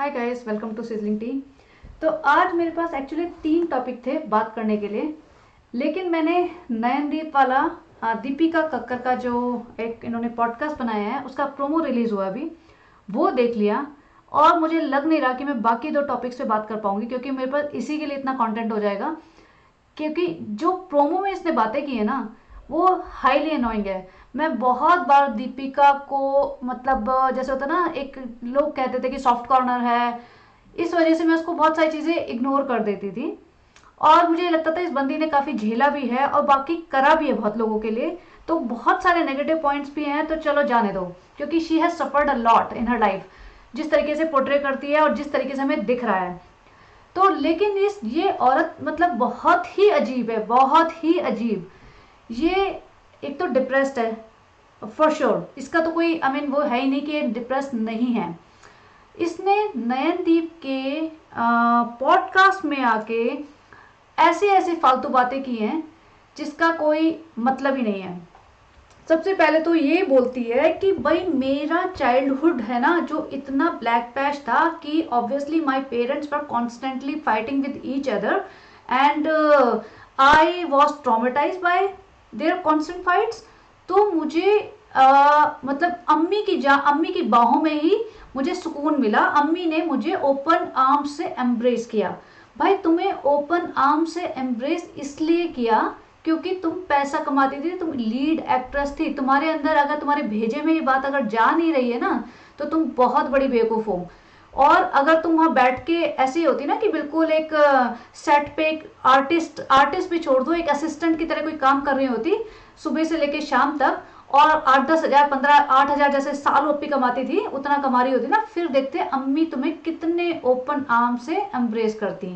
Hi guys, welcome to sizzling tea. तो आज मेरे पास एक्चुअली 3 टॉपिक थे बात करने के लिए, लेकिन मैंने नयनदीप वाला दीपिका कक्कर का जो एक इन्होंने पॉडकास्ट बनाया है उसका प्रोमो रिलीज हुआ अभी, वो देख लिया। और मुझे लग नहीं रहा कि मैं बाकी 2 टॉपिक्स पे बात कर पाऊंगी, क्योंकि मेरे पास इसी के लिए इतना कंटेंट हो जाएगा। क्योंकि जो प्रोमो में इसने बातें की है ना, वो हाईली अनोइंग है। मैं बहुत बार दीपिका को, मतलब जैसे होता ना, एक लोग कहते थे कि सॉफ्ट कॉर्नर है, इस वजह से मैं उसको बहुत सारी चीज़ें इग्नोर कर देती थी। और मुझे लगता था इस बंदी ने काफ़ी झेला भी है और बाकी करा भी है बहुत लोगों के लिए। तो बहुत सारे नेगेटिव पॉइंट्स भी हैं, तो चलो जाने दो, क्योंकि she has suffered a lot in her life, जिस तरीके से पोर्ट्रे करती है और जिस तरीके से हमें दिख रहा है। तो लेकिन ये औरत मतलब बहुत ही अजीब है, बहुत ही अजीब। ये एक तो डिप्रेस्ड है फॉर श्योर, इसका तो कोई आई मीन वो है ही नहीं कि ये डिप्रेस्ड नहीं है। इसने नयनदीप के पॉडकास्ट में आके ऐसे ऐसे फालतू बातें की हैं जिसका कोई मतलब ही नहीं है। सबसे पहले तो ये बोलती है कि भाई मेरा चाइल्डहुड है ना जो इतना ब्लैक पैच था कि obviously my parents were constantly fighting with each other and I was traumatise bye there constant fights. तो मुझे मतलब अम्मी की बाहों में ही मुझे सुकून मिला। अम्मी ने मुझे ओपन आर्म से एम्ब्रेस किया। भाई तुम्हें ओपन आर्म से एम्ब्रेस इसलिए किया क्योंकि तुम पैसा कमाती थी, तुम लीड एक्ट्रेस थी। तुम्हारे अंदर अगर तुम्हारे भेजे में ये बात अगर जा नहीं रही है ना, तो तुम बहुत बड़ी बेवकूफ हो। और अगर तुम वहां बैठ के ऐसी होती ना कि बिल्कुल एक सेट पे एक आर्टिस्ट आर्टिस्ट भी छोड़ दो, एक असिस्टेंट की तरह कोई काम कर रही होती सुबह से लेके शाम तक, और 8-10 हज़ार 15-8 हज़ार जैसे साल ओपी कमाती थी उतना कमा रही होती ना, फिर देखते अम्मी तुम्हें कितने ओपन आर्म से एम्ब्रेस करती।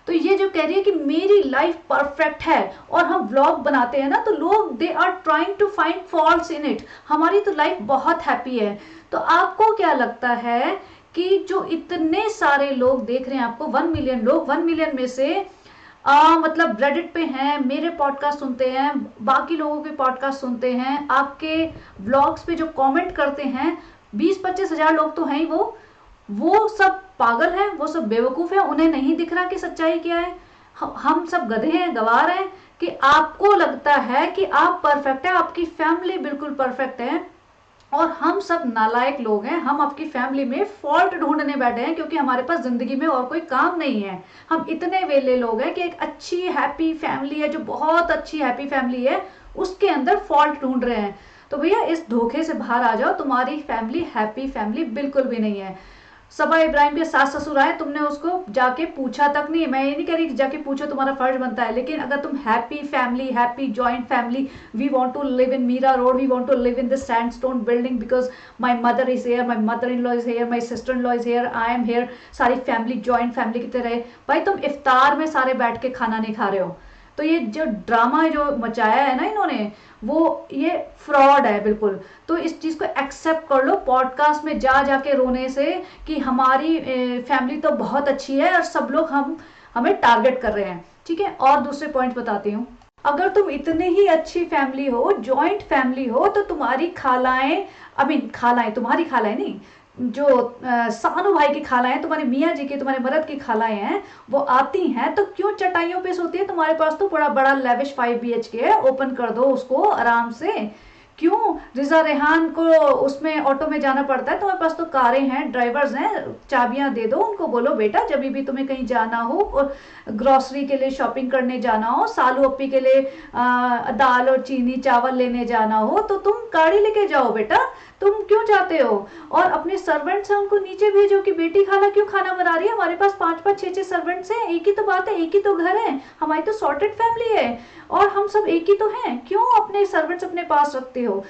तो ये जो कह रही है कि मेरी लाइफ परफेक्ट है, और हम व्लॉग बनाते हैं ना तो लोग they are trying to find faults in it, हमारी तो लाइफ बहुत हैप्पी है। तो आपको क्या लगता है कि जो इतने सारे लोग देख रहे हैं आपको, 1 मिलियन लोग, 1 मिलियन में से मतलब रेडिट पे हैं, मेरे पॉडकास्ट सुनते हैं, बाकी लोगों के पॉडकास्ट सुनते हैं, आपके व्लॉग्स पे जो कमेंट करते हैं, 20-25 हज़ार लोग तो हैं ही। वो सब पागल हैं, वो सब बेवकूफ हैं, उन्हें नहीं दिख रहा कि सच्चाई क्या है। हम सब गधे हैं, गवार हैं कि आपको लगता है कि आप परफेक्ट है, आपकी फैमिली बिल्कुल परफेक्ट है, और हम सब नालायक लोग हैं। हम आपकी फैमिली में फॉल्ट ढूंढने बैठे हैं क्योंकि हमारे पास जिंदगी में और कोई काम नहीं है। हम इतने वेले लोग हैं कि एक अच्छी हैप्पी फैमिली है, जो बहुत अच्छी हैप्पी फैमिली है, उसके अंदर फॉल्ट ढूंढ रहे हैं। तो भैया इस धोखे से बाहर आ जाओ, तुम्हारी फैमिली हैप्पी फैमिली बिल्कुल भी नहीं है। सबा इब्राहिम के सास ससुर आए, तुमने उसको जाके पूछा तक नहीं। मैं ये नहीं कह रही कि जाके पूछो, तुम्हारा फर्ज बनता है, लेकिन अगर तुम happy family, happy joint family, we want to live in Mira Road, we want to live in this sandstone building because my mother is here, my mother in law is here, my sister in law is here, I am here, सारी family joint family की तरह। भाई तुम इफ्तार में सारे बैठ के खाना नहीं खा रहे हो। तो ये जो ड्रामा जो मचाया है ना इन्होंने, वो ये फ्रॉड है बिल्कुल। तो इस चीज़ को एक्सेप्ट कर लो, पॉडकास्ट में जा जाके रोने से कि हमारी फैमिली तो बहुत अच्छी है और सब लोग हमें टारगेट कर रहे हैं। ठीक है, और दूसरे पॉइंट बताती हूँ। अगर तुम इतने ही अच्छी फैमिली हो, जॉइंट फैमिली हो, तो तुम्हारी खालाएं, आई मीन खालाएं, तुम्हारी खालाएं नहीं, जो सानू भाई की खालाएं, तुम्हारे मियाँ जी की, तुम्हारे मरद की खालाएं हैं, वो आती हैं तो क्यों चटाइयों पे सोती है? तुम्हारे पास तो बड़ा बड़ा लेविश 5 BHK है, ओपन कर दो उसको आराम से। क्यों रिजा रेहान को उसमें ऑटो में जाना पड़ता है? तुम्हारे पास तो कारें हैं, ड्राइवर्स हैं, चाबियां दे दो उनको, बोलो बेटा जब भी तुम्हें कहीं जाना हो और ग्रोसरी के लिए शॉपिंग करने जाना हो, सालू अप्पी के लिए दाल और चीनी चावल लेने जाना हो, तो तुम गाड़ी लेके जाओ बेटा। तुम क्यों जाते हो? और अपने सर्वेंट्स हैं उनको नीचे भेजो कि बेटी खाला क्यों खाना बना रही है, हमारे पास 5-5 6-6 सर्वेंट्स हैं, एक ही तो बात है, एक ही तो घर है, हमारी तो सॉर्टेड फैमिली है, और हम सब एक ही तो हैं। क्यों अपने सर्वेंट्स अपने पास रखते हो?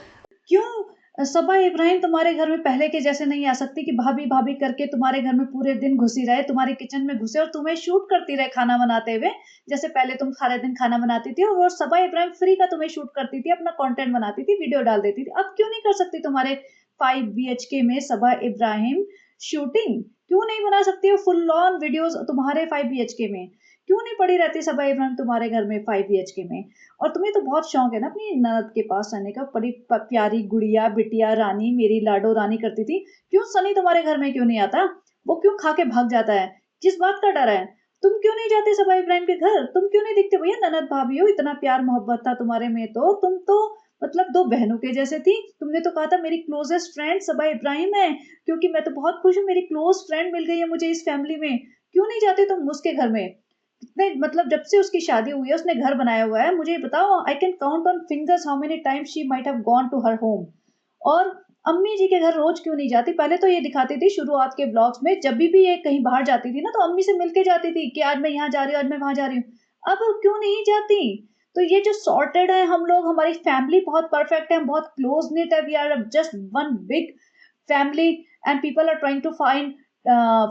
क्यों सबा इब्राहिम तुम्हारे घर में पहले के जैसे नहीं आ सकती कि भाभी भाभी करके तुम्हारे घर में पूरे दिन घुसी रहे, तुम्हारे किचन में घुसे और तुम्हें शूट करती रहे खाना बनाते हुए, जैसे पहले तुम सारे दिन खाना बनाती थी, और सबा इब्राहिम फ्री का तुम्हें शूट करती थी, अपना कंटेंट बनाती थी, वीडियो डाल देती थी। अब क्यों नहीं कर सकती तुम्हारे 5 BHK में सबा इब्राहिम शूटिंग? क्यों नहीं बना सकती हो फुल ऑन वीडियोस तुम्हारे 5 BHK में? क्यों नहीं पड़ी रहती सबा इब्राहिम तुम्हारे घर में 5 BHK में? और तुम्हें तो बहुत शौक है ना अपनी ननद के पास रहने का, बड़ी प्यारी गुड़िया बिटिया रानी, मेरी लाडो रानी करती थी। क्यों सनी तुम्हारे घर में क्यों नहीं आता? वो क्यों खा के भाग जाता है, किस बात का डर है? तुम क्यों नहीं जाते सबा इब्राहिम के घर? तुम क्यों नहीं दिखते? भैया ननद भाभी हो, इतना प्यार मोहब्बत था तुम्हारे में, तो तुम तो मतलब दो बहनों के जैसे थी। तुमने तो कहा था मेरी क्लोजेस्ट फ्रेंड सबा इब्राहिम है, क्योंकि मैं तो बहुत खुश हूँ, मेरी क्लोज फ्रेंड मिल गई है मुझे इस फैमिली में। क्यों नहीं जाते तुम उसके घर में? कितने मतलब जब से उसकी शादी हुई है उसने घर बनाया हुआ है, मुझे बताओ, I can count on fingers how many times she might have gone to her home. और अम्मी जी के घर रोज क्यों नहीं जाती? पहले तो ये दिखाती थी शुरुआत के ब्लॉग्स में, जब भी ये कहीं बाहर जाती थी ना तो अम्मी से मिलके जाती थी कि आज मैं यहाँ जा रही हूँ, आज मैं वहां जा रही हूँ। अब क्यों नहीं जाती? तो ये जो सॉर्टेड है हम लोग, हमारी फैमिली बहुत परफेक्ट है, हम बहुत क्लोज निट है, we are just one big family and people are trying to find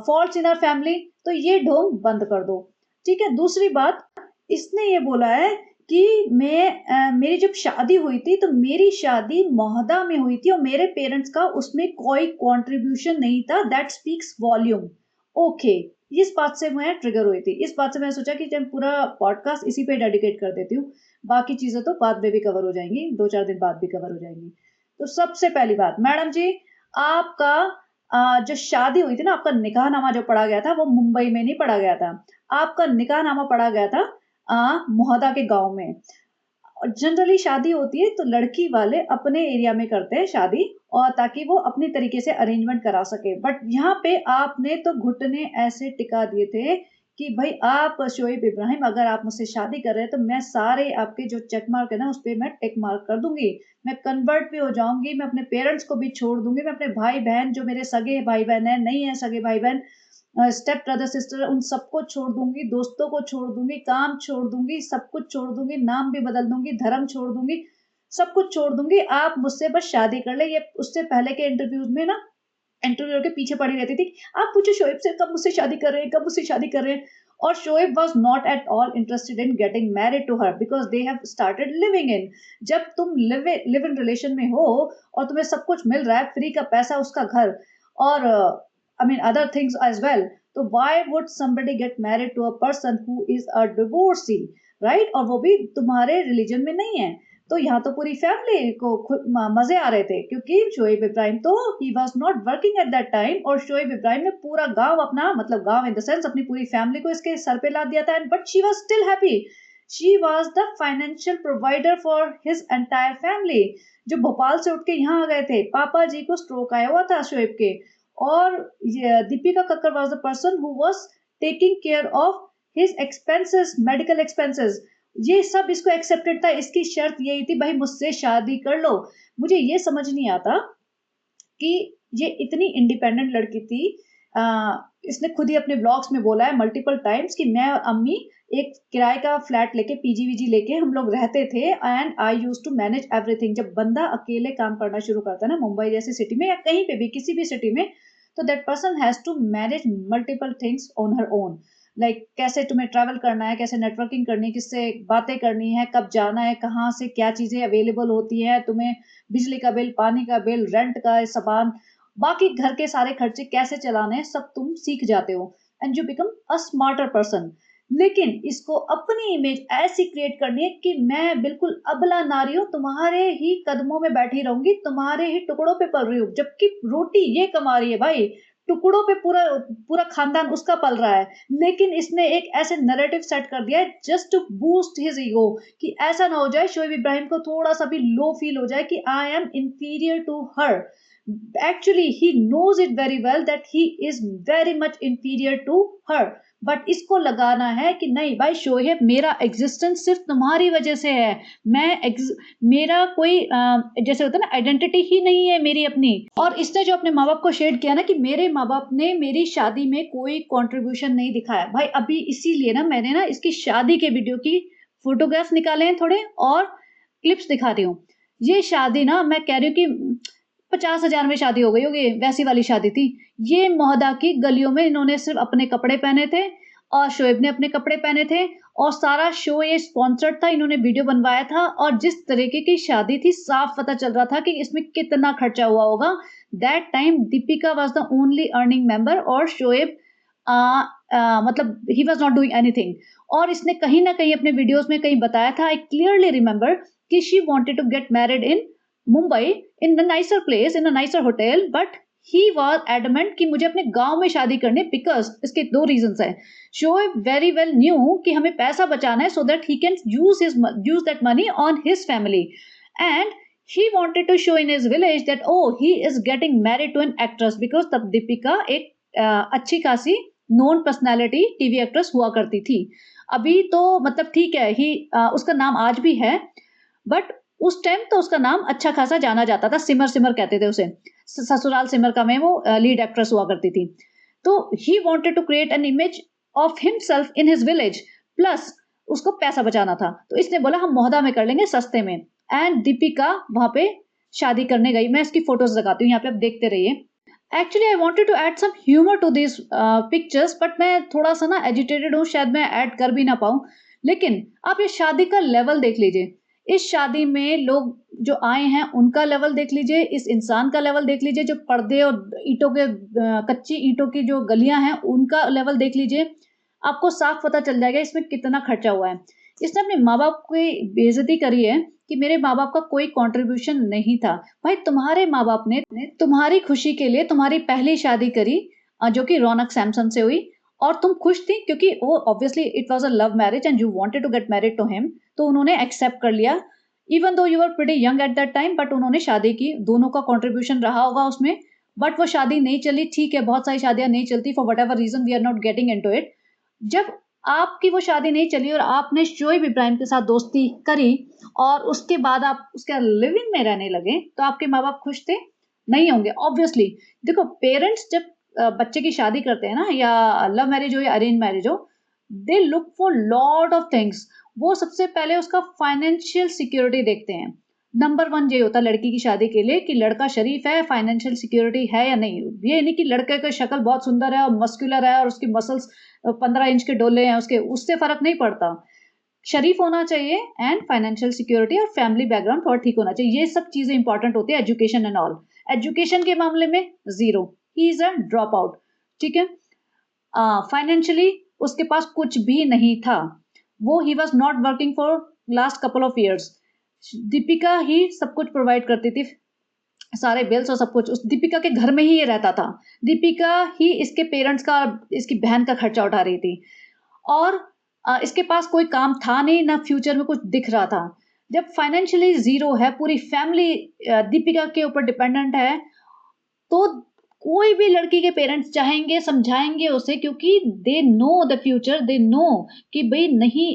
faults in our family, तो ये ढोंग बंद कर दो। ठीक है, दूसरी बात, इसने ये बोला है कि मेरी जब शादी हुई थी तो मेरी शादी मोहदा में हुई थी और मेरे पेरेंट्स का उसमें कोई कंट्रीब्यूशन नहीं था, दैट स्पीक्स वॉल्यूम। ओके, इस बात से मैं ट्रिगर हुई थी, इस बात से मैंने सोचा कि जब पूरा पॉडकास्ट इसी पे डेडिकेट कर देती हूँ, बाकी चीजें तो बाद में भी कवर हो जाएंगी, 2-4 दिन बाद भी कवर हो जाएंगी। तो सबसे पहली बात, मैडम जी, आपका जो शादी हुई थी ना, आपका निकाहनामा जो पढ़ा गया था वो मुंबई में नहीं पढ़ा गया था, आपका निकाहनामा पढ़ा गया था मोहदा के गांव में। जनरली शादी होती है तो लड़की वाले अपने एरिया में करते हैं शादी, और ताकि वो अपनी तरीके से अरेंजमेंट करा सके, बट यहाँ पे आपने तो घुटने ऐसे टिका दिए थे कि भाई आप शोएब इब्राहिम, अगर आप मुझसे शादी कर रहे हैं तो मैं सारे आपके जो चेक मार्क है ना उस पर मैं टिक मार्क कर दूंगी, मैं कन्वर्ट भी हो जाऊंगी, मैं अपने पेरेंट्स को भी छोड़ दूंगी, मैं अपने भाई बहन जो मेरे सगे भाई बहन है, नहीं है सगे भाई बहन, स्टेप ब्रदर सिस्टर, उन सबको छोड़ दूंगी, दोस्तों को छोड़ दूंगी, काम छोड़ दूंगी, सब कुछ छोड़ दूंगी, नाम भी बदल दूंगी, धर्म छोड़ दूंगी, सब कुछ छोड़ दूंगी, आप मुझसे बस शादी कर ले। ये उससे पहले के इंटरव्यूज में ना इंटरव्यूअर के पीछे पड़ी रहती थी, आप पूछो शोएब से कब मुझसे शादी कर रहे हैं, कब मुझसे शादी कर रहे हैं। और Shoaib was not at all interested in getting married to her because they have started living in. जब तुम लिव इन रिलेशन में हो और तुम्हें सब कुछ मिल रहा है, फ्री का पैसा, उसका घर, और I mean other things as well. तो why would somebody get married to a person who is a divorcee, right? और वो भी तुम्हारे रिलीजन में नहीं है। तो यहाँ तो पूरी फैमिली को मजे आ रहे थे, क्योंकि शोएब इब्राहिम तो ही was not working at that time, और शोएब इब्राहिम ने पूरा गांव अपना, मतलब गांव इन द सेंस अपनी पूरी फैमिली को इसके सर पे लाद दिया था, but she was still happy. She was the financial provider for his entire family. जो भोपाल से उठ के यहाँ आ गए थे, पापा जी को स्ट्रोक आया हुआ था शोएब के, और Deepika Kakkar was the person who was taking care of his expenses, medical expenses, ये सब इसको एक्सेप्टेड था। इसकी शर्त यही थी, भाई मुझसे शादी कर लो। मुझे ये समझ नहीं आता कि ये इतनी इंडिपेंडेंट लड़की थी। इसने खुद ही अपने ब्लॉग्स में बोला है मल्टीपल टाइम्स कि मैं और अम्मी एक किराए का फ्लैट लेके, पीजी वीजी लेके हम लोग रहते थे, and I use to manage everything. जब बंदा अकेले काम करना शुरू करता है ना, मुंबई जैसी सिटी में या कहीं पे भी, किसी भी सिटी में, तो that person has to manage multiple things on her own. Like कैसे तुम्हें ट्रैवल करना है, कैसे नेटवर्किंग करनी है, किससे बातें करनी है, कब जाना है, कहाँ से क्या चीजें अवेलेबल होती है, तुम्हें बिजली का बिल, पानी का बिल, रेंट का सामान, बाकी घर के सारे खर्चे कैसे चलाने हैं, सब तुम सीख जाते हो, and you become a smarter person. लेकिन इसको अपनी इमेज ऐसी क्रिएट करनी है कि मैं बिल्कुल अबला नारी हूं, तुम्हारे ही कदमों में बैठी रहूंगी, तुम्हारे ही टुकड़ों पे पल रही हूँ, जबकि रोटी ये कमा रही है भाई, टुकड़ों पे पूरा पूरा खानदान उसका पल रहा है। लेकिन इसने एक ऐसे नैरेटिव सेट कर दिया है just to boost his ego, कि ऐसा ना हो जाए शोएब इब्राहिम को थोड़ा सा भी लो फील हो जाए कि I am inferior to her. Actually, he knows it very well that he is very much inferior to her. But इसको लगाना है कि नहीं भाई शोहेब, मेरा एग्जिस्टेंस सिर्फ तुम्हारी वजह से है, मेरा कोई जैसे होता है ना, आइडेंटिटी ही नहीं है मेरी अपनी। और इसने जो अपने माँ बाप को शेड किया ना कि मेरे माँ बाप ने मेरी शादी में कोई कंट्रीब्यूशन नहीं दिखाया, भाई अभी इसीलिए ना मैंने ना इसकी शादी के वीडियो की फोटोग्राफ्स निकाले हैं थोड़े, और क्लिप्स दिखाती हूँ। ये शादी ना, मैं कह रही हूँ कि 50,000 में शादी हो गई होगी, वैसी वाली शादी थी। ये मोहदा की गलियों में इन्होंने सिर्फ अपने कपड़े पहने थे, और शोएब ने अपने कपड़े पहने थे, और सारा शो ये स्पॉन्सर्ड था, इन्होंने वीडियो बनवाया था, और जिस तरीके की शादी थी साफ पता चल रहा था कि इसमें कितना खर्चा हुआ होगा। That time Deepika was the only earning member, और शोएब मतलब ही वॉज नॉट डूइंग एनीथिंग। और इसने कहीं ना कहीं अपने वीडियोज में कहीं बताया था, आई क्लियरली रिमेंबर, कि she wanted to get married in Mumbai in a nicer place, in a nicer hotel, but he was adamant कि मुझे अपने गांव में शादी करनी, बिकॉज इसके दो रीजंस हैं। शोएब वेरी वेल न्यू कि हमें पैसा बचाना है so that he can use that money on his family, and he wanted to show in his village that oh he is getting married to an actress, because तब दीपिका एक अच्छी खासी known personality TV actress हुआ करती थी। अभी तो मतलब ठीक है, ही उसका नाम आज भी है, बट उस टाइम तो उसका नाम अच्छा खासा जाना जाता था, सिमर सिमर कहते थे उसे। ससुराल सिमर का में वो लीड एक्ट्रेस हुआ करती थी। तो he wanted to create an image of himself in his village, plus उसको पैसा बचाना था, तो इसने बोला हम मोहदा में कर लेंगे सस्ते में। एंड दीपिका वहां पे शादी करने गई। मैं इसकी फोटोज लगाती हूँ यहाँ पे, आप देखते रहिए। Actually I wanted to add some humour to this pictures, but मैं थोड़ा सा ना एजिटेटेड हूँ, शायद मैं ऐड कर भी ना पाऊँ। लेकिन आप ये शादी का लेवल देख लीजिए, इस शादी में लोग जो आए हैं उनका लेवल देख लीजिए, इस इंसान का लेवल देख लीजिए, जो पर्दे और ईंटों के कच्ची ईंटों की जो गलियां हैं उनका लेवल देख लीजिए। आपको साफ पता चल जाएगा इसमें कितना खर्चा हुआ है। इसने अपने माँ बाप की बेइज्जती करी है कि मेरे माँ बाप का कोई कंट्रीब्यूशन नहीं था। भाई तुम्हारे माँ बाप ने तुम्हारी खुशी के लिए तुम्हारी पहली शादी करी, जो कि रौनक सैमसन से हुई, और तुम खुश थी क्योंकि वो obviously it was a love marriage and you wanted to get married to him, तो उन्होंने एक्सेप्ट कर लिया। Even though you were pretty young at that time, but उन्होंने शादी की, दोनों का कंट्रीब्यूशन रहा होगा उसमें। बट वो शादी नहीं चली, ठीक है, बहुत सारी शादियां नहीं चलती for whatever reason, we are not getting into it. जब आपकी वो शादी नहीं चली और आपने शोएब इब्राहिम के साथ दोस्ती करी और उसके बाद आप उसके लिविंग में रहने लगे, तो आपके माँ बाप खुश थे? नहीं होंगे ऑब्वियसली। देखो पेरेंट्स जब बच्चे की शादी करते हैं ना, या लव मैरिज हो या अरेंज मैरिज हो, they look for lot of things. वो सबसे पहले उसका फाइनेंशियल सिक्योरिटी देखते हैं। नंबर वन ये होता है लड़की की शादी के लिए कि लड़का शरीफ है, फाइनेंशियल सिक्योरिटी है या नहीं। ये नहीं कि लड़के की शक्ल बहुत सुंदर है और मस्कुलर है और उसकी मसल्स 15 इंच के डोले हैं उसके, उससे फर्क नहीं पड़ता। शरीफ होना चाहिए एंड फाइनेंशियल सिक्योरिटी और फैमिली बैकग्राउंड थोड़ा ठीक होना चाहिए, ये सब चीजें इंपॉर्टेंट होती है। एजुकेशन एंड ऑल, एजुकेशन के मामले में zero, he is a drop out, ठीक है। फाइनेंशियली उसके पास कुछ भी नहीं था, वो he was not working for last couple of years. Deepika ही सब कुछ प्रोवाइड करती थी, सारे बिल्स और सब कुछ उस दीपिका के घर में ही ये रहता था। दीपिका ही इसके पेरेंट्स का, इसकी बहन का खर्चा उठा रही थी, और इसके पास कोई काम था नहीं, ना फ्यूचर में कुछ दिख रहा था। जब फाइनेंशियली जीरो है, पूरी फैमिली दीपिका के ऊपर डिपेंडेंट है, तो कोई भी लड़की के पेरेंट्स चाहेंगे, समझाएंगे उसे, क्योंकि they know the future, they know कि भाई नहीं,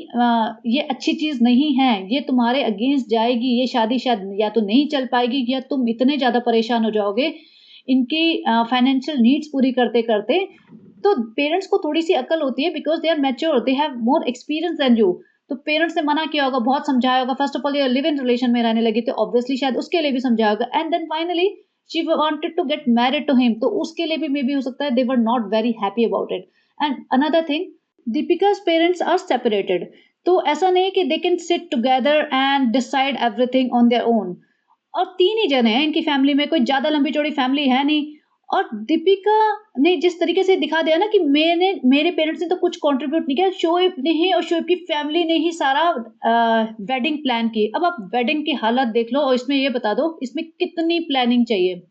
ये अच्छी चीज नहीं है, ये तुम्हारे अगेंस्ट जाएगी, ये शादी शायद या तो नहीं चल पाएगी या तुम इतने ज्यादा परेशान हो जाओगे इनकी फाइनेंशियल नीड्स पूरी करते करते। तो पेरेंट्स को थोड़ी सी अकल होती है, because they are mature, they have more experience than you. तो पेरेंट्स ने मना किया होगा, बहुत समझाया होगा। फर्स्ट ऑफ ऑल ये लिव इन रिलेशन में रहने लगी, तो ऑब्वियसली शायद उसके लिए भी समझाया होगा, and then finally she wanted to get married to him, तो उसके लिए भी मे बी हो सकता है they were not very happy about it. And another thing, Deepika's parents are separated, तो ऐसा नहीं है कि they can sit together and decide everything on their own. और तीन ही जने हैं इनकी फैमिली में, कोई ज्यादा लंबी चौड़ी फैमिली है नहीं। और दीपिका ने जिस तरीके से दिखा दिया ना कि मेरे पेरेंट्स ने तो कुछ कंट्रीब्यूट नहीं किया, शोएब ने ही और शोएब की फैमिली ने ही सारा वेडिंग प्लान की। अब आप वेडिंग की हालत देख लो और इसमें ये बता दो इसमें कितनी प्लानिंग चाहिए।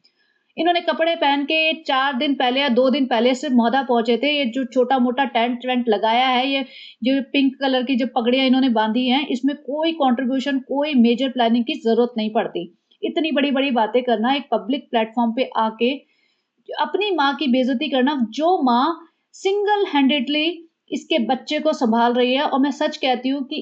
इन्होंने कपड़े पहन के 4 दिन पहले या 2 दिन पहले से मोहदा पहुंचे थे। ये जो छोटा मोटा टेंट वेंट लगाया है, ये जो पिंक कलर की जो पगड़ियां इन्होंने बांधी हैं, इसमें कोई कंट्रीब्यूशन, कोई मेजर प्लानिंग की जरूरत नहीं पड़ती। इतनी बड़ी बड़ी बातें करना, एक पब्लिक प्लेटफॉर्म पे आके अपनी माँ की बेइज्जती करना, जो माँ सिंगल हैंडेडली इसके बच्चे को संभाल रही है। और मैं सच कहती हूँ कि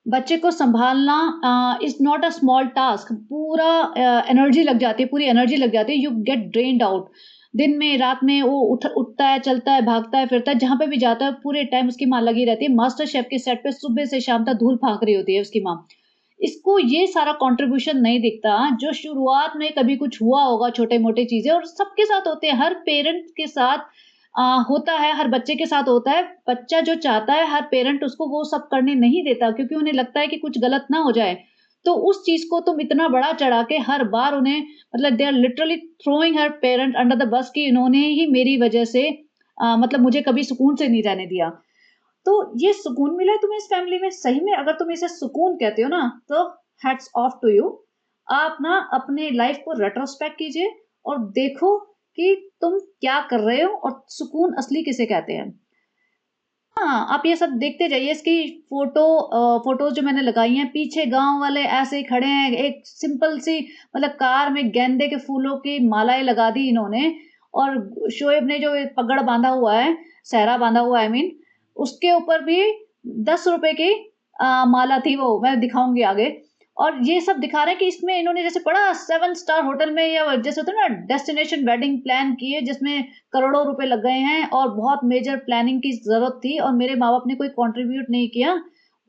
बच्चे को संभालना is not a small task. पूरा एनर्जी लग जाती है, पूरी एनर्जी लग जाती है, यू गेट ड्रेन्ड आउट। दिन में रात में वो उठता है, चलता है, भागता है, फिरता है, जहां पे भी जाता है पूरे टाइम उसकी माँ लगी रहती है। मास्टर शेफ के सेट पे सुबह से शाम तक धूल फांक रही होती है उसकी माँ। इसको ये सारा कंट्रीब्यूशन नहीं दिखता जो शुरुआत में कभी कुछ हुआ होगा, छोटे मोटे चीजें, और सबके साथ होते हैं, हर पेरेंट के साथ होता है, हर बच्चे के साथ होता है। बच्चा जो चाहता है, हर पेरेंट उसको वो सब करने नहीं देता, क्योंकि उन्हें लगता है कि कुछ गलत ना हो जाए। तो उस चीज को तुम इतना बड़ा चढ़ा के हर बार उन्हें, मतलब they are literally throwing her parent under the bus, कि इन्होंने ही मेरी वजह से मतलब मुझे कभी सुकून से नहीं रहने दिया। तो ये सुकून मिला है तुम्हें इस फैमिली में, सही में अगर तुम इसे सुकून कहते हो ना, तो हैट्स ऑफ टू यू। आप ना अपने लाइफ को रेट्रोस्पेक्ट कीजिए और देखो कि तुम क्या कर रहे हो और सुकून असली किसे कहते हैं। हाँ, आप ये सब देखते जाइए। इसकी फोटोज जो मैंने लगाई हैं, पीछे गांव वाले ऐसे ही खड़े हैं, एक सिंपल सी मतलब कार में गेंदे के फूलों की मालाएं लगा दी इन्होंने, और शोएब ने जो पगड़ बांधा हुआ है, सहरा बांधा हुआ है, आई मीन उसके ऊपर भी 10 रुपए की माला थी, वो मैं दिखाऊंगी आगे। और ये सब दिखा रहे हैं कि इसमें इन्होंने जैसे पड़ा 7 स्टार होटल में, या जैसे होता है ना डेस्टिनेशन वेडिंग प्लान की है, जिसमें करोड़ों रुपए लग गए हैं और बहुत मेजर प्लानिंग की जरूरत थी, और मेरे माँ बाप ने कोई कंट्रीब्यूट नहीं किया।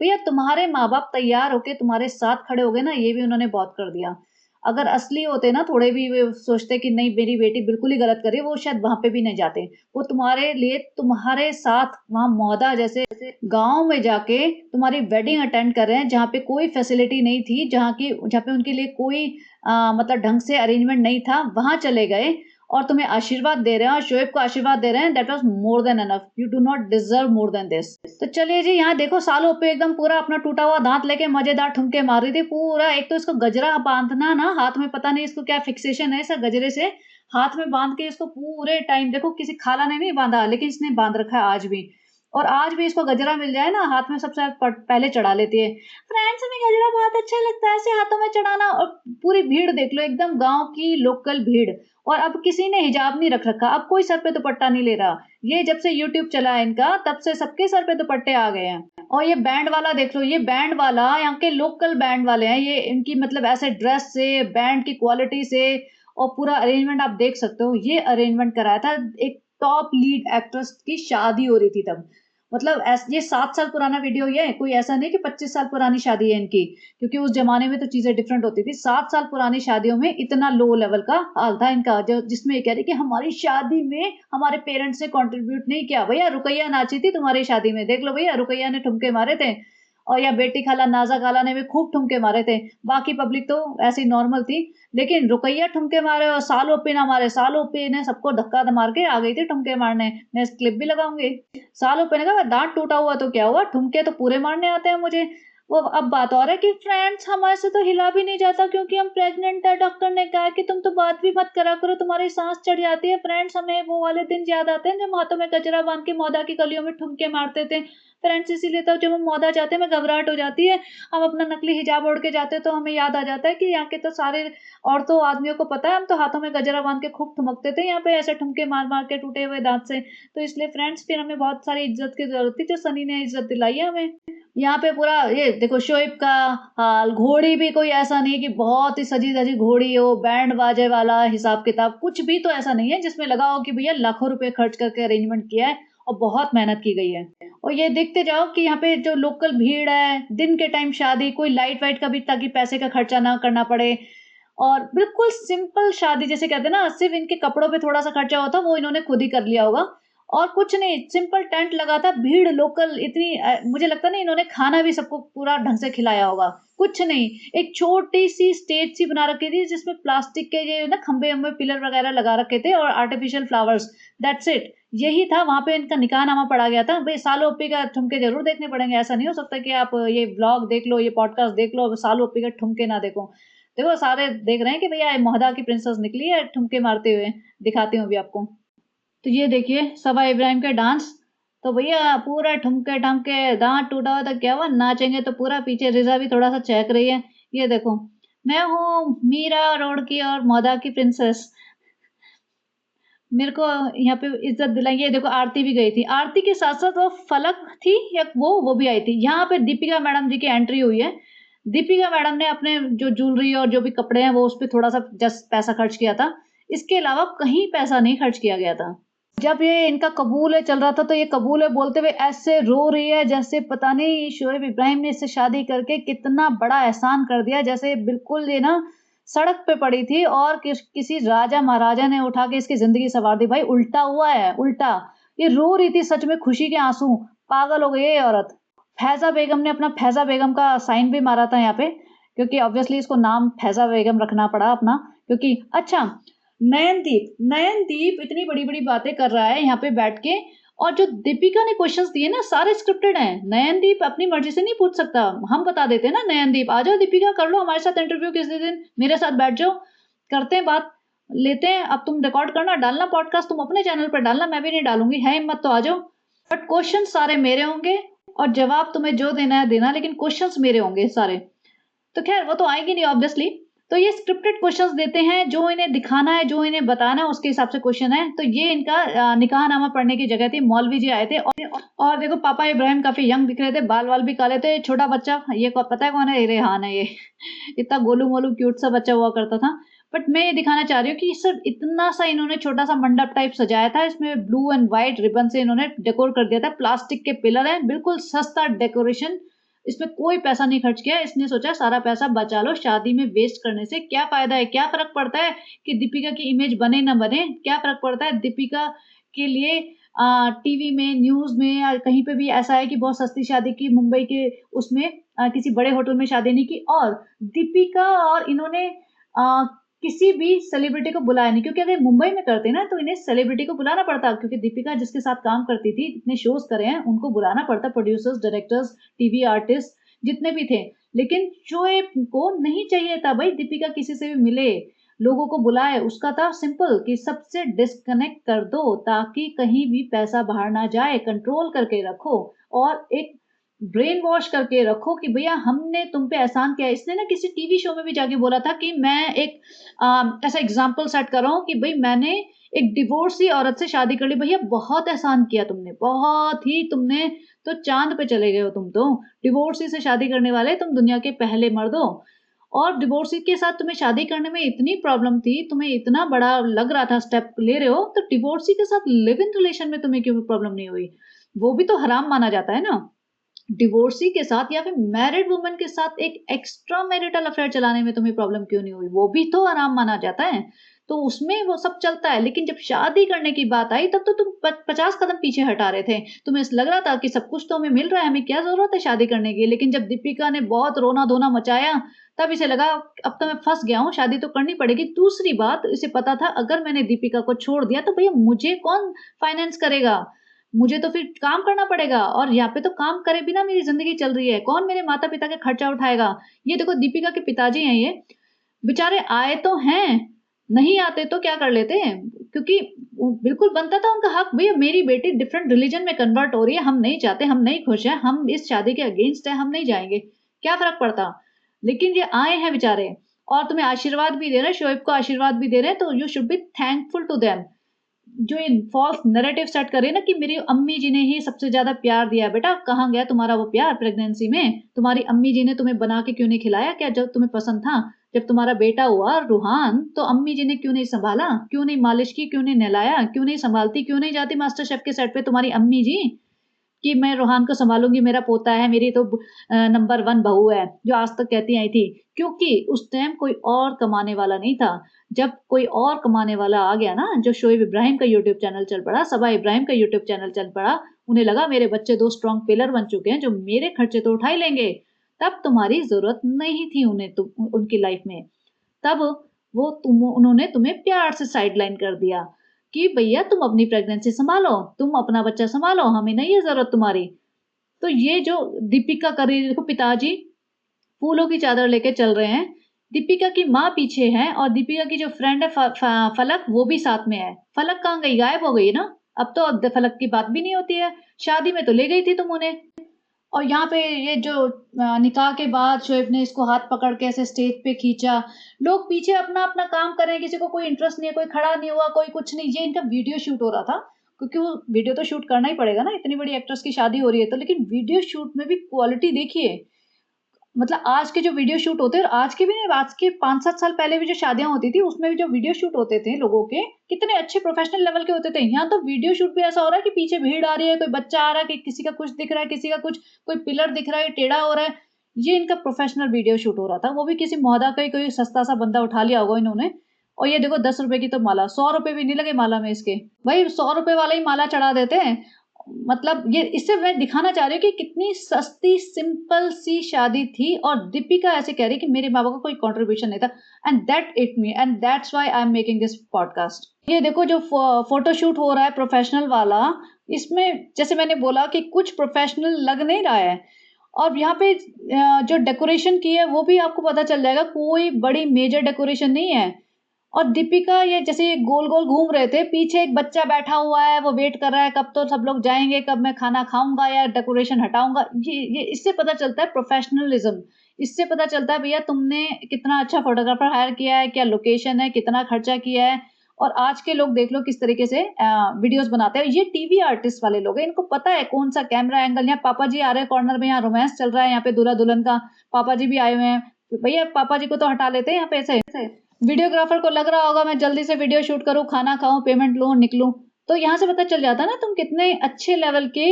भैया तुम्हारे माँ बाप तैयार होके तुम्हारे साथ खड़े हो गए ना, ये भी उन्होंने बहुत कर दिया। अगर असली होते ना, थोड़े भी वे सोचते कि नहीं मेरी बेटी बिल्कुल ही गलत कर रही है, वो शायद वहां पे भी नहीं जाते। वो तुम्हारे लिए तुम्हारे साथ वहां मौदा जैसे गांव में जाके तुम्हारी वेडिंग अटेंड कर रहे हैं, जहाँ पे कोई फैसिलिटी नहीं थी, जहाँ पे उनके लिए कोई मतलब ढंग से अरेंजमेंट नहीं था, वहां चले गए और तुम्हें आशीर्वाद दे रहे हैं, और शोएब को आशीर्वाद दे रहे हैं। That was more than enough, you do not deserve more than this. तो चलिए जी, यहाँ देखो सालों पे एकदम पूरा अपना टूटा हुआ दांत लेके मजेदार ठुमके मार रही थी पूरा। एक तो इसको गजरा बांधना ना हाथ में, पता नहीं इसको क्या फिक्सेशन है ऐसा गजरे से हाथ में बांध के इसको पूरे टाइम, देखो किसी खाला ने नहीं बांधा, लेकिन इसने बांध रखा है आज भी। और आज भी इसको गजरा मिल जाए ना हाथ में, सबसे पहले चढ़ा लेती है। फ्रेंड्स हमें गजरा बहुत अच्छा लगता है ऐसे हाथों में चढ़ाना। और पूरी भीड़ देख लो, एकदम गांव की लोकल भीड़। और अब किसी ने हिजाब नहीं रख रखा, अब कोई सर पे दुपट्टा नहीं ले रहा। ये जब से यूट्यूब चला है इनका, तब से सबके सर पे दुपट्टे आ गए हैं। और ये बैंड वाला देख लो, ये बैंड वाला यहाँ के लोकल बैंड वाले हैं, ये इनकी मतलब ऐसे ड्रेस से, बैंड की क्वालिटी से, और पूरा अरेंजमेंट आप देख सकते हो। ये अरेंजमेंट कराया था, एक टॉप लीड एक्ट्रेस की शादी हो रही थी तब। मतलब ये 7 साल पुराना वीडियो, ये कोई ऐसा नहीं कि 25 साल पुरानी शादी है इनकी, क्योंकि उस जमाने में तो चीजें डिफरेंट होती थी। 7 साल पुरानी शादियों में इतना लो लेवल का हाल था इनका, जो जिसमें ये कह रही कि हमारी शादी में हमारे पेरेंट्स ने कंट्रीब्यूट नहीं किया। भैया रुकैया नाची थी तुम्हारी शादी में, देख लो भैया, रुकैया ने ठुमके मारे थे। और या बेटी खाला नाजा खाला ने भी खूब ठुमके मारे थे। बाकी पब्लिक तो ऐसी नॉर्मल थी, लेकिन रुकैया ठुमके मारे और सालो पे ना मारे। सालो पे ने सबको धक्का मार के आ गई थी ठुमके मारने। मैं इस क्लिप भी लगाऊंगी। सालों पे ने कहा दांत टूटा हुआ तो क्या हुआ, ठुमके तो पूरे मारने आते हैं मुझे। वो अब बात और है कि फ्रेंड्स हमारे से तो हिला भी नहीं जाता क्योंकि हम प्रेग्नेंट है, डॉक्टर ने कहा कि तुम तो बात भी मत करा करो, तुम्हारी सांस चढ़ जाती है। फ्रेंड्स हमें वो वाले दिन याद आते हैं जब हाथों में गजरा बांध के मौदा की गलियों में ठुमके मारते थे। फ्रेंड्स इसीलिए तो जब हम मौदा जाते हैं हमें घबराहट हो जाती है। हम अपना नकली हिजाब ओढ़ के जाते हैं तो हमें याद आ जाता है कि यहाँ के तो सारे औरतों आदमियों को पता है हम तो हाथों में गजरा बांध के खूब ठुमकते थे यहाँ पे, ऐसे ठुमके मार मार के टूटे हुए दांत से। तो इसलिए फ्रेंड्स फिर हमें बहुत सारी इज्जत की जरूरत थी, जो सनी ने इज्जत दिलाई है हमें। यहाँ पे पूरा ये देखो शोएब का हाल, घोड़ी भी कोई ऐसा नहीं कि बहुत ही सजी धजी घोड़ी हो, बैंड बाजे वाला हिसाब किताब कुछ भी तो ऐसा नहीं है जिसमें लगा हो कि भैया लाखों रुपए खर्च करके अरेंजमेंट किया है और बहुत मेहनत की गई है। और ये देखते जाओ कि यहाँ पे जो लोकल भीड़ है, दिन के टाइम शादी, कोई लाइट वाइट का भी, ताकि पैसे का खर्चा ना करना पड़े। और बिल्कुल सिंपल शादी जैसे कहते हैं ना, सिर्फ इनके कपड़ों पे थोड़ा सा खर्चा होता वो इन्होंने खुद ही कर लिया होगा। और कुछ नहीं, सिंपल टेंट लगा था, भीड़ लोकल इतनी मुझे लगता नहीं इन्होंने खाना भी सबको पूरा ढंग से खिलाया होगा। कुछ नहीं, एक छोटी सी स्टेज सी बना रखी थी जिसमें प्लास्टिक के ये ना खंबे खंबे पिलर वगैरह लगा रखे थे और आर्टिफिशियल फ्लावर्स, दैट्स इट। यही था वहां पे इनका निकाह नामा पड़ा गया था। भाई सालो ओपी का ठुमके जरूर देखने पड़ेंगे, ऐसा नहीं हो सकता कि आप ये व्लॉग देख लो, ये पॉडकास्ट देख लो, सालो ओपी का ठुमके ना देखो। देखो सारे देख रहे हैं कि भैया मोहदा की प्रिंसेस निकली है ठुमके मारते हुए। दिखाती हूँ अभी आपको। तो ये देखिए सबा इब्राहिम के डांस। तो भैया पूरा ठुमके ठामके, दांत टूटा हुआ तो क्या हुआ, नाचेंगे तो पूरा। पीछे रिजा भी थोड़ा सा चहक रही है। ये देखो, मैं हूँ मीरा रोड की और मोदा की प्रिंसेस, मेरे को यहाँ पे इज्जत दिलाई। ये देखो आरती भी गई थी, आरती के साथ साथ वो फलक थी या वो भी आई थी। यहाँ पे दीपिका मैडम जी की एंट्री हुई है। दीपिका मैडम ने अपने जो ज्वेलरी और जो भी कपड़े हैं वो उस पर थोड़ा सा जस्ट पैसा खर्च किया था, इसके अलावा कहीं पैसा नहीं खर्च किया गया था। जब ये इनका कबूल है चल रहा था, तो ये कबूल है बोलते हुए ऐसे रो रही है जैसे पता नहीं शोएब इब्राहिम ने इससे शादी करके कितना बड़ा एहसान कर दिया। जैसे बिल्कुल ये ना सड़क पे पड़ी थी और किसी राजा महाराजा ने उठा के इसकी जिंदगी संवार दी। भाई उल्टा हुआ है, उल्टा। ये रो रही थी सच में, खुशी के आंसू। पागल हो गई ये औरत। फैजा बेगम ने अपना फैजा बेगम का साइन भी मारा था यहाँ पे, क्योंकि ऑब्वियसली इसको नाम फैजा बेगम रखना पड़ा अपना, क्योंकि अच्छा नयनदीप इतनी बड़ी बड़ी बातें कर रहा है यहाँ पे बैठ के। और जो दीपिका ने क्वेश्चंस दिए ना सारे स्क्रिप्टेड हैं। नयनदीप अपनी मर्जी से नहीं पूछ सकता, हम बता देते हैं ना। नयनदीप आ जाओ, दीपिका कर लो हमारे साथ इंटरव्यू किसी दिन, मेरे साथ बैठ जाओ, करते हैं बात। लेते हैं, अब तुम रिकॉर्ड करना, डालना पॉडकास्ट, तुम अपने चैनल पर डालना, मैं भी नहीं डालूंगी, है हिम्मत तो आ जाओ। बट क्वेश्चन सारे मेरे होंगे और जवाब तुम्हें जो देना है देना, लेकिन क्वेश्चंस मेरे होंगे सारे। तो खैर वो तो आएंगे नहीं ऑब्वियसली। तो ये स्क्रिप्टेड क्वेश्चंस देते हैं, जो इन्हें दिखाना है, जो इन्हें बताना है, उसके हिसाब से क्वेश्चन है। तो ये इनका निकाहनामा पढ़ने की जगह थी, मौलवी जी आए थे और देखो पापा इब्राहिम काफी यंग दिख रहे थे, बाल वाल भी काले थे, छोटा बच्चा, ये पता है कौन है? रेहान है ये इतना गोलू मोलू क्यूट सा बच्चा हुआ करता था। बट मैं ये दिखाना चाह रही हूँ कि सर इतना सा इन्होंने छोटा सा मंडप टाइप सजाया था, इसमें ब्लू एंड व्हाइट रिबन से इन्होंने डेकोर कर दिया था, प्लास्टिक के पिलर हैं, बिल्कुल सस्ता डेकोरेशन, इसमें कोई पैसा नहीं खर्च किया। इसने सोचा सारा पैसा बचा लो, शादी में वेस्ट करने से क्या फायदा है, क्या फर्क पड़ता है कि दीपिका की इमेज बने ना बने, क्या फर्क पड़ता है दीपिका के लिए। टीवी में, न्यूज में या कहीं पे भी ऐसा है कि बहुत सस्ती शादी की, मुंबई के उसमें किसी बड़े होटल में शादी नहीं की, और दीपिका और इन्होंने किसी भी सेलिब्रिटी को बुलाया नहीं, क्योंकि अगर मुंबई में करते ना तो इन्हें सेलिब्रिटी को बुलाना पड़ता, क्योंकि दीपिका जिसके साथ काम करती थी, इतने शोज करे हैं, उनको बुलाना पड़ता, प्रोड्यूसर्स, डायरेक्टर्स, टीवी आर्टिस्ट जितने भी थे। लेकिन शोएब को नहीं चाहिए था भाई दीपिका किसी से भी मिले, लोगों को बुलाए, उसका था सिंपल कि सबसे डिस्कनेक्ट कर दो ताकि कहीं भी पैसा बाहर ना जाए, कंट्रोल करके रखो और एक ब्रेन वॉश करके रखो कि भैया हमने तुम पे एहसान किया। इसने ना किसी टीवी शो में भी जाके बोला था कि मैं एक ऐसा एग्जाम्पल सेट कर रहा हूँ कि भाई मैंने एक डिवोर्सी औरत से शादी कर ली, भैया बहुत एहसान किया तुमने, बहुत ही, तुमने तो चांद पे चले गए हो, तुम तो डिवोर्सी से शादी करने वाले तुम दुनिया के पहले मर्द हो। और डिवोर्सी के साथ तुम्हें शादी करने में इतनी प्रॉब्लम थी, तुम्हें इतना बड़ा लग रहा था स्टेप ले रहे हो, तो डिवोर्सी के साथ लिव इन रिलेशन में तुम्हें क्यों प्रॉब्लम नहीं हुई? वो भी तो हराम माना जाता है ना। डिवोर्सी के साथ या फिर मैरिड वुमन के साथ एक एक्स्ट्रा मैरिटल अफेयर चलाने में तुम्हें प्रॉब्लम क्यों नहीं हुई? वो भी तो आराम माना जाता है, तो उसमें वो सब चलता है। लेकिन जब शादी करने की बात आई तब तो तुम 50 कदम पीछे हटा रहे थे, तुम्हें लग रहा था कि सब कुछ तो हमें मिल रहा है, हमें क्या जरूरत है शादी करने की। लेकिन जब दीपिका ने बहुत रोना धोना मचाया तब इसे लगा अब तो मैं फंस गया हूँ, शादी तो करनी पड़ेगी। दूसरी बात, इसे पता था अगर मैंने दीपिका को छोड़ दिया तो भैया मुझे कौन फाइनेंस करेगा, मुझे तो फिर काम करना पड़ेगा, और यहाँ पे तो काम करे बिना मेरी जिंदगी चल रही है, कौन मेरे माता पिता के खर्चा उठाएगा? ये देखो दीपिका के पिताजी हैं, ये बेचारे आए तो हैं, नहीं आते तो क्या कर लेते हैं, क्योंकि बिल्कुल बनता था उनका हक, भैया मेरी बेटी डिफरेंट रिलीजन में कन्वर्ट हो रही है, हम नहीं चाहते, हम नहीं खुश हैं, हम इस शादी के अगेंस्ट है, हम नहीं जाएंगे, क्या फर्क पड़ता? लेकिन ये आए हैं बेचारे और तुम्हें आशीर्वाद भी दे रहे हैं, शोएब को आशीर्वाद भी दे रहे हैं, तो you should be thankful to them. जो ये फॉल्स नैरेटिव सेट करे ना कि मेरी अम्मी जी ने ही सबसे ज्यादा प्यार दिया, बेटा कहाँ गया तुम्हारा वो प्यार प्रेगनेंसी में? तुम्हारी अम्मी जी ने तुम्हें बना के क्यों नहीं खिलाया क्या जब तुम्हें पसंद था? जब तुम्हारा बेटा हुआ रूहान तो अम्मी जी ने क्यों नहीं संभाला, क्यों नहीं मालिश की, क्यों नहीं नहलाया, क्यों नहीं संभालती, क्यों नहीं जाती मास्टर शेफ के सेट पे तुम्हारी अम्मी जी कि मैं रूहान को संभालूंगी, मेरा पोता है, मेरी तो नंबर 1 बहू है, जो आज तक कहती आई थी। क्योंकि उस टाइम कोई और कमाने वाला नहीं था। जब कोई और कमाने वाला आ गया ना, जो शोएब इब्राहिम का यूट्यूब चैनल चल पड़ा, सबा इब्राहिम का यूट्यूब चैनल चल पड़ा, उन्हें लगा मेरे बच्चे 2 स्ट्रॉन्ग पिलर बन चुके हैं जो मेरे खर्चे तो उठा ही लेंगे, तब तुम्हारी जरूरत नहीं थी उन्हें, उनकी लाइफ में। तब उन्होंने तुम्हें प्यार से साइडलाइन कर दिया कि भैया तुम अपनी प्रेगनेंसी संभालो, तुम अपना बच्चा संभालो, हमें नहीं है जरूरत तुम्हारी। तो ये जो दीपिका कर रही है, देखो पिताजी फूलों की चादर लेके चल रहे हैं, दीपिका की माँ पीछे है और दीपिका की जो फ्रेंड है फलक, वो भी साथ में है। फलक कहाँ गई? गायब हो गई ना। अब तो अब फलक की बात भी नहीं होती है, शादी में तो ले गई थी तुम उन्हें। और यहाँ पे ये जो निकाह के बाद शोएब ने इसको हाथ पकड़ के ऐसे स्टेज पे खींचा, लोग पीछे अपना अपना काम कर रहे हैं, किसी को कोई इंटरेस्ट नहीं है, कोई खड़ा नहीं हुआ, कोई कुछ नहीं। ये इनका वीडियो शूट हो रहा था, क्योंकि वो वीडियो तो शूट करना ही पड़ेगा ना, इतनी बड़ी एक्ट्रेस की शादी हो रही है तो। लेकिन वीडियो शूट में भी क्वालिटी देखिए, मतलब आज के जो वीडियो शूट होते हैं, और आज के भी नहीं, आज के 5-7 साल पहले भी जो शादियां होती थी उसमें भी जो वीडियो शूट होते थे लोगों के, कितने अच्छे प्रोफेशनल लेवल के होते थे। यहाँ तो वीडियो शूट भी ऐसा हो रहा है कि पीछे भीड़ आ रही है, कोई बच्चा आ रहा है, कि किसी का कुछ दिख रहा है, किसी का कुछ, कोई पिलर दिख रहा है टेढ़ा हो रहा है। ये इनका प्रोफेशनल वीडियो शूट हो रहा था, वो भी किसी मौदा का ही कोई सस्ता सा बंदा उठा लिया होगा इन्होंने। और ये देखो 10 रुपए की तो माला, 100 रुपए भी नहीं लगे माला में इसके, भाई 100 रुपए वाला ही माला चढ़ा देते हैं। मतलब ये, इससे मैं दिखाना चाह रही हूँ कि कितनी सस्ती सिंपल सी शादी थी, और दीपिका ऐसे कह रही कि मेरे माँ बाप का कोई कंट्रीब्यूशन नहीं था, and that it me, and that's why I am making this podcast. ये देखो जो फोटोशूट हो रहा है प्रोफेशनल वाला, इसमें जैसे मैंने बोला कि कुछ प्रोफेशनल लग नहीं रहा है। और यहाँ पे जो डेकोरेशन की है वो भी आपको पता चल जाएगा, कोई बड़ी मेजर डेकोरेशन नहीं है। और दीपिका ये जैसे गोल गोल घूम रहे थे, पीछे एक बच्चा बैठा हुआ है, वो वेट कर रहा है कब तो सब लोग जाएंगे, कब मैं खाना खाऊंगा या डेकोरेशन हटाऊंगा। ये इससे पता चलता है प्रोफेशनलिज्म। इससे पता चलता है भैया तुमने कितना अच्छा फोटोग्राफर हायर किया है, क्या लोकेशन है, कितना खर्चा किया है। और आज के लोग देख लो किस तरीके से वीडियोस बनाते हैं। ये टीवी आर्टिस्ट वाले लोग हैं, इनको पता है कौन सा कैमरा एंगल। यहाँ पापा जी आ रहे हैं कॉर्नर में, यहाँ रोमांस चल रहा है, यहाँ पे दूल्हा दुल्हन का पापा जी भी आए हुए हैं। भैया पापा जी को तो हटा लेते हैं यहाँ पे ऐसे। वीडियोग्राफर को लग रहा होगा मैं जल्दी से वीडियो शूट करूँ, खाना खाऊं, पेमेंट लूं, निकलूं। तो यहाँ से पता चल जाता है ना तुम कितने अच्छे लेवल के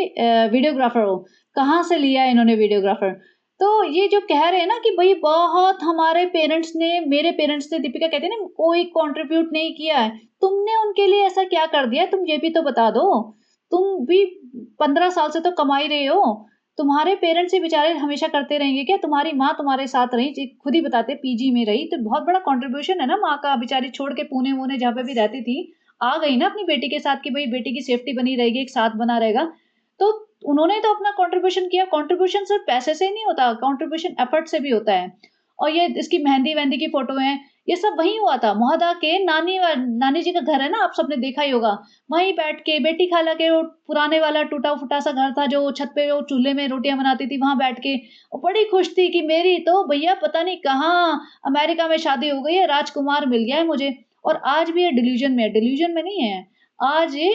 वीडियोग्राफर हो। कहाँ से लिया है इन्होंने वीडियोग्राफर। तो ये जो कह रहे हैं ना कि भाई बहुत हमारे पेरेंट्स ने, मेरे पेरेंट्स ने, दीपिका कहती है ना, कोई कंट्रीब्यूट नहीं किया है। तुमने उनके लिए ऐसा क्या कर दिया, तुम ये भी तो बता दो। तुम भी 15 साल से तो कमा ही रहे हो। तुम्हारे पेरेंट्स ही बेचारे हमेशा करते रहेंगे क्या? तुम्हारी माँ तुम्हारे साथ रही, खुद ही बताते पीजी में रही, तो बहुत बड़ा कंट्रीब्यूशन है ना माँ का। बेचारी छोड़ के पुणे वूने जहाँ पे भी रहती थी, आ गई ना अपनी बेटी के साथ कि भाई बेटी की सेफ्टी बनी रहेगी, एक साथ बना रहेगा। तो उन्होंने तो अपना कंट्रीब्यूशन किया। कंट्रीब्यूशन सिर्फ पैसे से ही नहीं होता, कंट्रीब्यूशन एफर्ट से भी होता है। और ये इसकी मेहंदी वेहंदी की फोटो है, ये सब वहीं हुआ था। मोहदा के नानी जी का घर है ना, आप सबने देखा ही होगा। वहीं बैठ के बेटी खाला के वो पुराने वाला टूटा फूटा सा घर था, जो छत पे वो चूल्हे में रोटियां बनाती थी, वहां बैठ के वो बड़ी खुश थी कि मेरी तो भैया पता नहीं कहाँ अमेरिका में शादी हो गई है, राजकुमार मिल गया है मुझे। और आज भी ये डिल्यूजन में है, डिल्यूजन में नहीं है। आज ये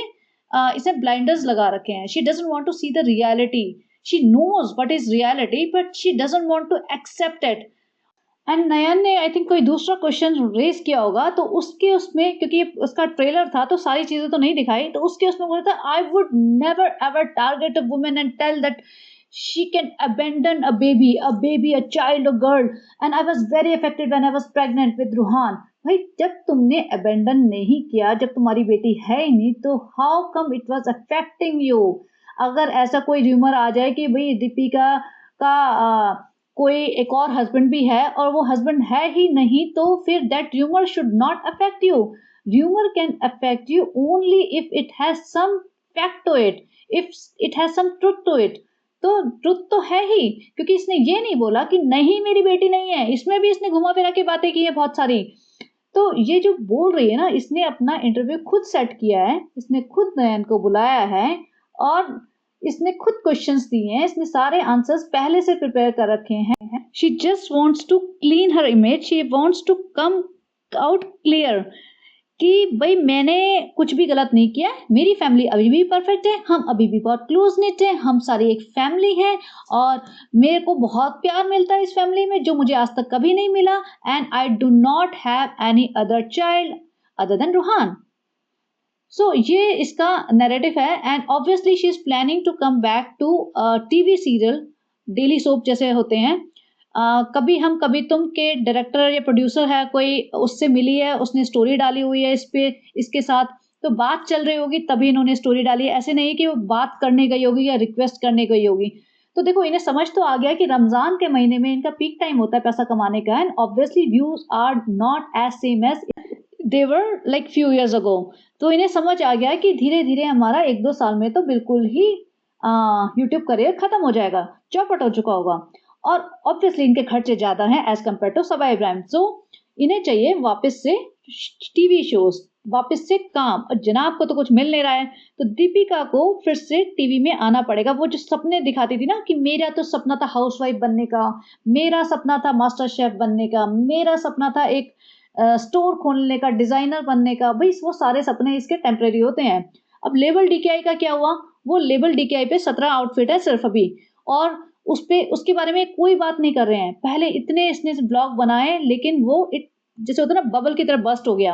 इसे ब्लाइंडर्स लगा रखे हैं। She doesn't want to see the reality. She knows what is reality but she doesn't want to accept it. And Nayan ने आई थिंक कोई दूसरा क्वेश्चन रेज किया होगा, तो उसके उसमें क्योंकि उसका ट्रेलर था तो सारी चीजें तो नहीं दिखाई, तो उसके उसमें बोला था I would never ever target a woman and tell that she can abandon a baby a child a girl and I was very affected when I was pregnant with Ruhaan. भाई जब तुमने अबेंडन नहीं किया, जब तुम्हारी बेटी है ही नहीं, तो how come it was affecting you. अगर ऐसा कोई र्यूमर आ जाए कि भाई दीपिका का कोई एक और हस्बैंड भी है और वो हस्बैंड है ही नहीं, तो फिर that rumour should not affect you. Rumour can affect you only if it has some fact to it, if it has some truth to it. तो ट्रुथ तो है ही, क्योंकि इसने ये नहीं बोला कि नहीं मेरी बेटी नहीं है, इसमें भी इसने घुमा फिरा के बातें की है बहुत सारी। तो ये जो बोल रही है ना, इसने अपना इंटरव्यू खुद सेट किया है, इसने खुद नयन को बुलाया है और इसने खुद क्वेश्चंस दिए हैं, इसने सारे आंसर्स पहले से प्रिपेयर कर रखे हैं। She just wants to clean her image, she wants to come out clear कि भाई मैंने कुछ भी गलत नहीं किया, मेरी फैमिली अभी भी परफेक्ट है, हम अभी भी बहुत क्लोज निट हैं, हम सारी एक फैमिली हैं और मेरे को बहुत प्यार मिलता है इस फैमिली में जो मुझे आज तक कभी नहीं मिला। And I do not have any other child other than Roohan. So ये इसका नैरेटिव है। And obviously she is planning to come back to TV serial, daily soap जैसे होते हैं। कभी हम कभी तुम के डायरेक्टर या प्रोड्यूसर है कोई, उससे मिली है, उसने स्टोरी डाली हुई है इस पे, इसके साथ तो बात चल रही होगी तभी इन्होंने स्टोरी डाली है। ऐसे नहीं कि वो बात करने गई होगी या रिक्वेस्ट करने गई होगी। तो देखो इन्हें समझ तो आ गया कि रमजान के महीने में इनका पीक टाइम होता है पैसा कमाने का। And obviously views are not as same as they were like few years ago. तो इन्हें समझ आ गया कि धीरे धीरे हमारा 1-2 साल में तो बिल्कुल ही यूट्यूब करियर खत्म हो जाएगा, चौपट हो चुका होगा। और ऑब्वियसली इनके खर्चे ज्यादा हैं एज कम्पेयर टू सबा इब्राहिम। सो इन्हें चाहिए वापस से टीवी शोज, वापस से काम। और जनाब को तो कुछ मिल नहीं रहा है, तो दीपिका को फिर से टीवी में आना पड़ेगा। वो जो सपने दिखाती थी ना कि मेरा तो सपना था हाउसवाइफ बनने का, मेरा सपना था मास्टर शेफ बनने का, मेरा सपना था एक स्टोर खोलने का, डिजाइनर बनने का, भाई वो सारे सपने इसके टेम्परेरी होते हैं। अब लेबल डीकेआई का क्या हुआ? वो लेबल डीकेआई पे 17 आउटफिट है सिर्फ अभी, और उस पे उसके बारे में कोई बात नहीं कर रहे हैं। पहले इतने इसने ब्लॉग बनाए लेकिन वो जैसे होता है ना बबल की तरह बस्ट हो गया।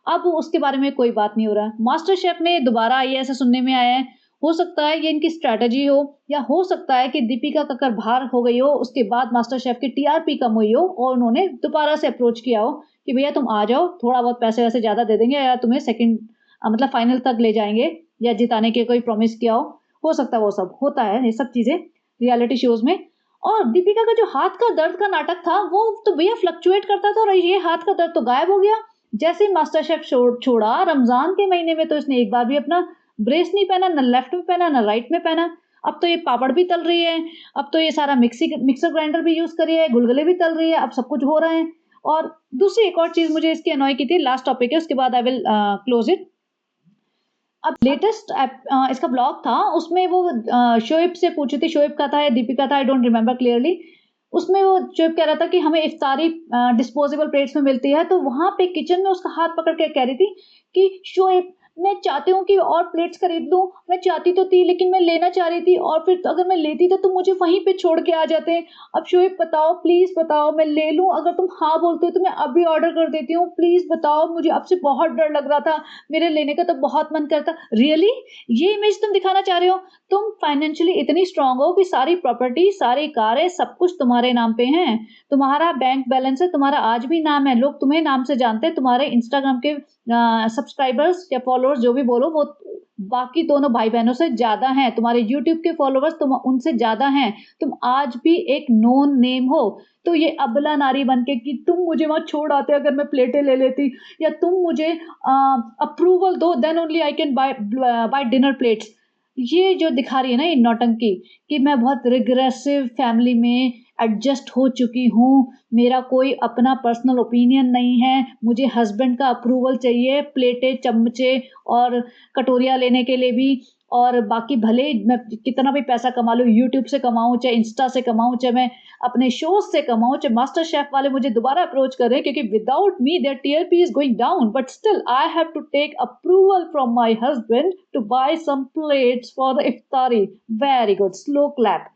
अब उसके बारे में कोई बात नहीं हो रहा है। मास्टर शेफ में दोबारा आई है ऐसा सुनने में आया है। हो सकता है ये इनकी स्ट्रैटेजी हो, या हो सकता है कि दीपिका कक्कर बाहर हो गई हो, उसके बाद मास्टर शेफ की टीआरपी कम हुई हो और उन्होंने दोबारा से अप्रोच किया हो कि भैया तुम आ जाओ, थोड़ा बहुत पैसे वैसे ज्यादा दे देंगे या तुम्हें सेकंड मतलब फाइनल तक ले जाएंगे या जिताने के कोई प्रॉमिस किया हो सकता है। वो सब होता है, ये सब चीजें रियलिटी शोज में। और दीपिका का जो हाथ का दर्द का नाटक था वो तो भैया फ्लक्चुएट करता था, और ये हाथ का दर्द तो गायब हो गया जैसे मास्टर शेफ छोड़ा। रमजान के महीने में तो इसने एक बार भी अपना ब्रेस नहीं पहना, न लेफ्ट में पहना न राइट में पहना। अब तो ये पापड़ भी तल रही है, अब तो ये सारा मिक्सर ग्राइंडर भी यूज कर रही है, गुलगुले भी तल रही है, अब सब कुछ हो रहा है। और दूसरी एक और चीज़ मुझे इसकी अनॉय की थी, लास्ट टॉपिक है, उसके बाद आई विल क्लोज इट। अब लेटेस्ट इसका ब्लॉग था, उसमें वो शोएब से पूछी थी, शोएब का था या दीपिका था, आई डोंट रिमेंबर क्लियरली। उसमें वो शोएब कह रहा था कि हमें इफ्तारी डिस्पोजेबल प्लेट्स में मिलती है, तो वहाँ पे किचन में उसका हाथ पकड़ के कह रही थी कि शोएब मैं चाहती हूँ कि और प्लेट्स खरीद लूँ, मैं चाहती तो थी लेकिन मैं लेना चाह रही थी, और फिर अगर मैं लेती तो तुम मुझे वहीं पे छोड़ के आ जाते। अब शोएब बताओ, प्लीज़ बताओ, मैं ले लूँ? अगर तुम हाँ बोलते हो तो मैं अभी ऑर्डर कर देती हूँ, प्लीज़ बताओ, मुझे अब से बहुत डर लग रहा था, मेरे लेने का तो बहुत मन करता। रियली ये इमेज तुम दिखाना चाह रहे हो? तुम फाइनेंशियली इतनी स्ट्रांग हो कि सारी प्रॉपर्टी, सारी कारें, सब कुछ तुम्हारे नाम पे हैं, तुम्हारा बैंक बैलेंस है, तुम्हारा आज भी नाम है, लोग तुम्हें नाम से जानते हैं, तुम्हारे इंस्टाग्राम के सब्सक्राइबर्स या फॉलोअर्स जो भी बोलो वो बाकी दोनों भाई बहनों से ज्यादा हैं, तुम्हारे यूट्यूब के फॉलोअर्स तुम उनसे ज्यादा हैं, तुम आज भी एक नोन नेम हो। तो ये अबला नारी बनके कि तुम मुझे वहां छोड़ आते अगर मैं प्लेटें ले लेती, या तुम मुझे अप्रूवल दो then only I can buy dinner plates, ये जो दिखा रही है ना ये नौटंकी कि मैं बहुत रिग्रेसिव फैमिली में एडजस्ट हो चुकी हूँ, मेरा कोई अपना पर्सनल ओपिनियन नहीं है, मुझे हस्बैंड का अप्रूवल चाहिए प्लेटें, चम्मचे और कटोरियाँ लेने के लिए भी, और बाकी भले मैं कितना भी पैसा कमा लूँ, यूट्यूब से कमाऊँ चाहे इंस्टा से कमाऊँ, चाहे मैं अपने शोज से कमाऊँ, चाहे मास्टर शेफ वाले मुझे दोबारा अप्रोच कर रहे हैं, क्योंकि without me their TRP is going down, but still I have to take approval from my husband to buy some plates for the iftari. Very good, slow clap.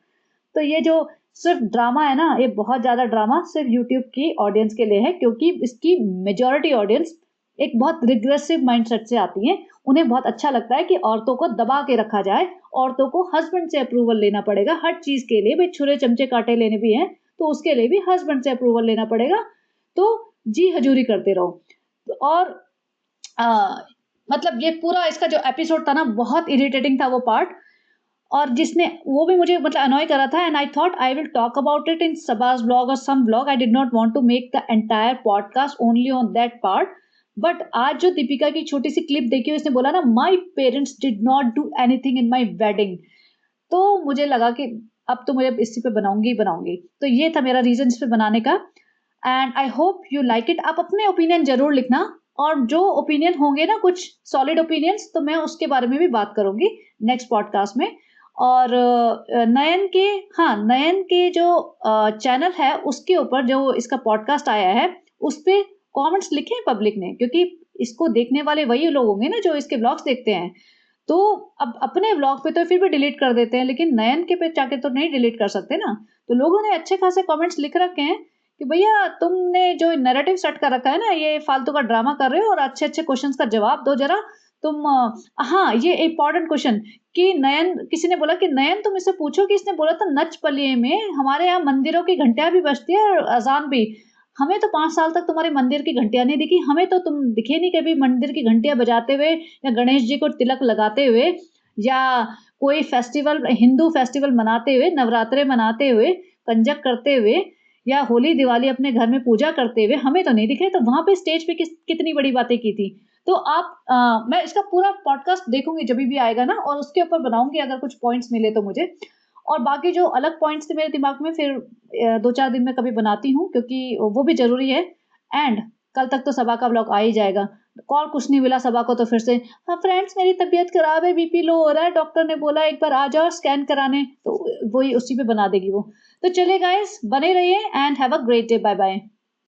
तो ये जो सिर्फ ड्रामा है ना, ये बहुत ज़्यादा ड्रामा सिर्फ यूट्यूब की ऑडियंस के लिए है, क्योंकि इसकी मेजॉरिटी ऑडियंस एक बहुत रिग्रेसिव माइंडसेट से आती है। उन्हें बहुत अच्छा लगता है कि औरतों को दबा के रखा जाए, औरतों को हस्बैंड से अप्रूवल लेना पड़ेगा हर चीज़ के लिए, भाई छुरे चमचे कांटे लेने भी हैं तो उसके लिए भी हस्बैंड से अप्रूवल लेना पड़ेगा। तो जी हजूरी करते रहो। और आ, मतलब ये पूरा इसका जो एपिसोड था ना, बहुत इरिटेटिंग था वो पार्ट, और जिसने वो भी मुझे मतलब अनॉय करा था, and I thought I will talk about it in Saba's blog और some blog, I did not want to make the entire podcast only on that part. But आज जो दीपिका की छोटी सी क्लिप देखी, उसने बोला ना my parents did not do anything in my wedding, तो मुझे लगा कि अब तो मुझे इसी पे बनाऊंगी ही बनाऊंगी। तो ये था मेरा रीजन इस पे बनाने का, and I hope you like it. आप अपने ओपिनियन जरूर लिखना, और जो ओपिनियन होंगे ना कुछ सॉलिड ओपिनियंस, तो मैं उसके बारे में भी बात करूंगी नेक्स्ट पॉडकास्ट में। और नयन के, हाँ नयन के जो चैनल है उसके ऊपर जो इसका पॉडकास्ट आया है उस पे कमेंट्स लिखे हैं पब्लिक ने, क्योंकि इसको देखने वाले वही लोग होंगे ना जो इसके ब्लॉग्स देखते हैं। तो अब अपने ब्लॉग पे तो फिर भी डिलीट कर देते हैं, लेकिन नयन के पे जाके तो नहीं डिलीट कर सकते ना। तो लोगों ने अच्छे खासे कमेंट्स लिख रखे हैं कि भैया तुमने जो नैरेटिव सेट कर रखा है ना, ये फालतू का ड्रामा कर रहे हो, और अच्छे अच्छे क्वेश्चंस का जवाब दो जरा तुम। हाँ ये इंपॉर्टेंट क्वेश्चन कि नयन, किसी ने बोला कि नयन तुम इससे पूछो कि इसने बोला था नच बलिए में हमारे यहाँ मंदिरों की घंटियां भी बजती है और अजान भी, हमें तो 5 साल तक तुम्हारे मंदिर की घंटियां नहीं दिखी, हमें तो तुम दिखे नहीं कभी मंदिर की घंटियां बजाते हुए, या गणेश जी को तिलक लगाते हुए, या कोई फेस्टिवल, हिंदू फेस्टिवल मनाते हुए, नवरात्रे मनाते हुए, कंजक करते हुए, या होली दिवाली अपने घर में पूजा करते हुए, हमें तो नहीं दिखे। तो वहां पे स्टेज पे कितनी बड़ी बातें की थी। तो आप मैं इसका पूरा पॉडकास्ट देखूंगी जब भी आएगा ना, और उसके ऊपर बनाऊंगी अगर कुछ पॉइंट्स मिले तो मुझे, और बाकी जो अलग पॉइंट्स थे मेरे दिमाग में फिर 2-4 दिन में कभी बनाती हूँ, क्योंकि वो भी जरूरी है। एंड कल तक तो सबा का ब्लॉग आ ही जाएगा। कॉल कुछ नहीं मिला सबा को तो फिर से, हाँ फ्रेंड्स मेरी तबीयत खराब है, बीपी लो हो रहा है, डॉक्टर ने बोला एक बार आ जाओ स्कैन कराने, तो वही उसी पे बना देगी वो। तो चलिए गाइस, बने रहिए and have a great day, bye bye.